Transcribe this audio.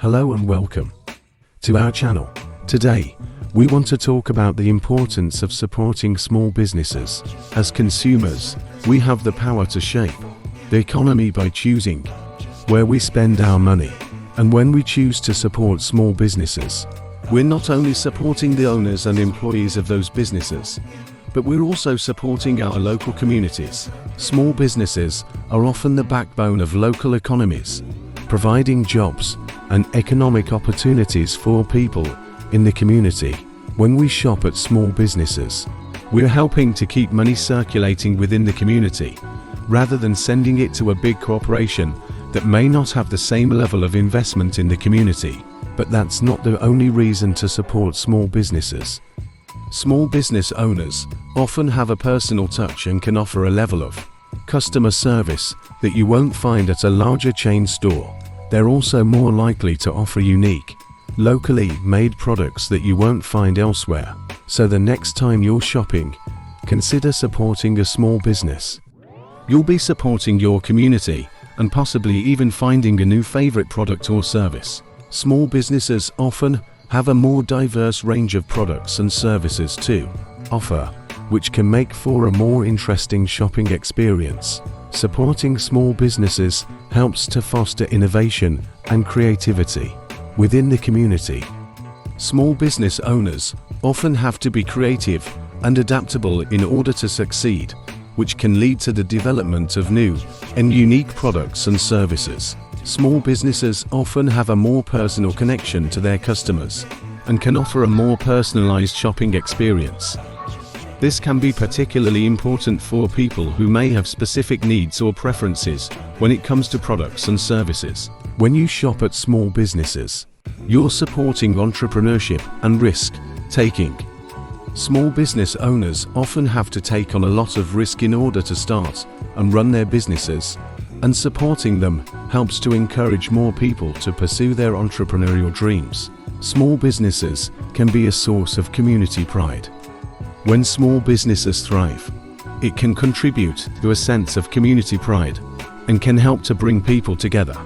Hello and welcome to our channel. Today, we want to talk about the importance of supporting small businesses. As consumers, we have the power to shape the economy by choosing where we spend our money. And when we choose to support small businesses, we're not only supporting the owners and employees of those businesses, but we're also supporting our local communities. Small businesses are often the backbone of local economies, providing jobs and economic opportunities for people in the community. When we shop at small businesses, we're helping to keep money circulating within the community, rather than sending it to a big corporation that may not have the same level of investment in the community. But that's not the only reason to support small businesses. Small business owners often have a personal touch and can offer a level of customer service that you won't find at a larger chain store. They're also more likely to offer unique, locally made products that you won't find elsewhere. So the next time you're shopping, consider supporting a small business. You'll be supporting your community and possibly even finding a new favorite product or service. Small businesses often have a more diverse range of products and services to offer, which can make for a more interesting shopping experience. Supporting small businesses helps to foster innovation and creativity within the community. Small business owners often have to be creative and adaptable in order to succeed, which can lead to the development of new and unique products and services. Small businesses often have a more personal connection to their customers and can offer a more personalized shopping experience. This can be particularly important for people who may have specific needs or preferences when it comes to products and services. When you shop at small businesses, you're supporting entrepreneurship and risk-taking. Small business owners often have to take on a lot of risk in order to start and run their businesses, and supporting them helps to encourage more people to pursue their entrepreneurial dreams. Small businesses can be a source of community pride. When small businesses thrive, it can contribute to a sense of community pride and can help to bring people together.